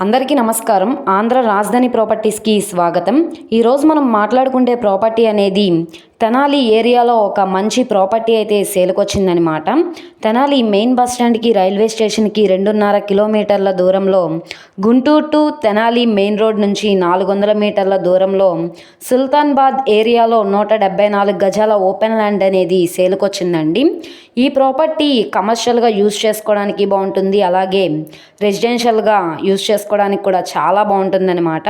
అందరికీ నమస్కారం. ఆంధ్ర రాజధాని ప్రాపర్టీస్కి స్వాగతం. ఈరోజు మనం మాట్లాడుకుంటే ప్రాపర్టీ అనేది తెనాలి ఏరియాలో ఒక మంచి ప్రాపర్టీ అయితే సేల్కి వచ్చిందనమాట. తెనాలి మెయిన్ బస్ స్టాండ్కి రైల్వే స్టేషన్కి 2.5 కిలోమీటర్ల దూరంలో, Guntur to Tenali main road నుంచి 400 మీటర్ల దూరంలో సుల్తాన్బాద్ ఏరియాలో 174 గజాల ఓపెన్ ల్యాండ్ అనేది సేల్కి వచ్చిందండి. ఈ ప్రాపర్టీ కమర్షియల్గా యూజ్ చేసుకోవడానికి బాగుంటుంది, అలాగే రెసిడెన్షియల్గా యూజ్ చేసుకోవడానికి కూడా చాలా బాగుంటుందన్నమాట.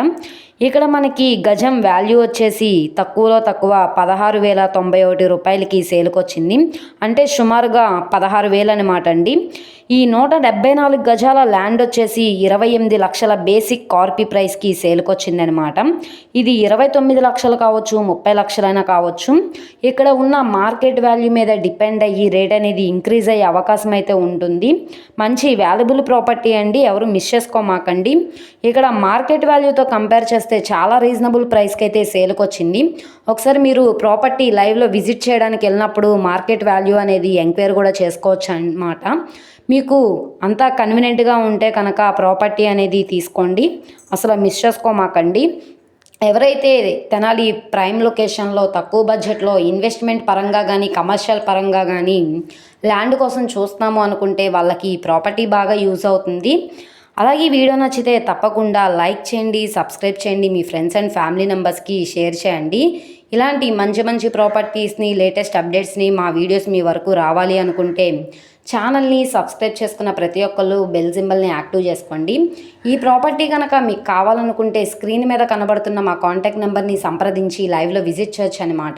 ఇక్కడ మనకి గజం వాల్యూ వచ్చేసి తక్కువలో తక్కువ 16,091 రూపాయలకి సేల్కి వచ్చింది. అంటే సుమారుగా 16,000 అనమాట అండి. ఈ 174 గజాల ల్యాండ్ వచ్చేసి 28 లక్షల బేసిక్ కార్పీ ప్రైస్కి సేల్కి వచ్చిందనమాట. ఇది 29 లక్షలు కావచ్చు, 30 లక్షలైనా కావచ్చు. ఇక్కడ ఉన్న మార్కెట్ వాల్యూ మీద డిపెండ్ అయ్యి రేట్ అనేది ఇంక్రీజ్ అయ్యే అవకాశం అయితే ఉంటుంది. మంచి వాల్యుబుల్ ప్రాపర్టీ అండి, ఎవరు మిస్ చేసుకోమాకండి. ఇక్కడ మార్కెట్ వాల్యూతో కంపేర్ చేస్తే చాలా రీజనబుల్ ప్రైస్కి అయితే సేల్కి వచ్చింది. ఒకసారి మీరు ప్రాపర్టీ లైవ్లో విజిట్ చేయడానికి వెళ్ళినప్పుడు మార్కెట్ వాల్యూ అనేది ఎంక్వైరీ కూడా చేసుకోవచ్చు అన్నమాట. మీకు అంతా కన్వీనియంట్గా ఉంటే కనుక ప్రాపర్టీ అనేది తీసుకోండి, అసలు మిస్ చేసుకోమాకండి. ఎవరైతే తెనాలి ప్రైమ్ లొకేషన్లో తక్కువ బడ్జెట్లో ఇన్వెస్ట్మెంట్ పరంగా కానీ కమర్షియల్ పరంగా కానీ ల్యాండ్ కోసం చూస్తున్నాము అనుకుంటే వాళ్ళకి ఈ ప్రాపర్టీ బాగా యూజ్ అవుతుంది. అలాగే ఈ వీడియో నచ్చితే తప్పకుండా లైక్ చేయండి, సబ్స్క్రైబ్ చేయండి, మీ ఫ్రెండ్స్ అండ్ ఫ్యామిలీ మెంబర్స్కి షేర్ చేయండి. ఇలాంటి మంచి మంచి ప్రాపర్టీస్ని, లేటెస్ట్ అప్డేట్స్ని, మా వీడియోస్ మీ వరకు రావాలి అనుకుంటే ఛానల్ని సబ్స్క్రైబ్ చేసుకున్న ప్రతి ఒక్కళ్ళు బెల్ సింబల్ని యాక్టివ్ చేసుకోండి. ఈ ప్రాపర్టీ కనుక మీకు కావాలనుకుంటే స్క్రీన్ మీద కనబడుతున్న మా కాంటాక్ట్ నెంబర్ని సంప్రదించి లైవ్లో విజిట్ చేయొచ్చు అనమాట.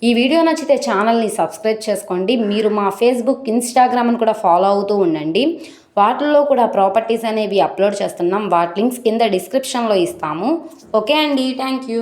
ఈ వీడియో నచ్చితే ఛానల్ని సబ్స్క్రైబ్ చేసుకోండి. మీరు మా ఫేస్బుక్, ఇన్స్టాగ్రామ్ని కూడా ఫాలో అవుతూ ఉండండి. వాటిల్లో కూడా ప్రాపర్టీస్ అనేవి అప్లోడ్ చేస్తున్నాం. వాటి లింక్స్ కింద డిస్క్రిప్షన్లో ఇస్తాము. ఓకే అండి, థ్యాంక్ యూ.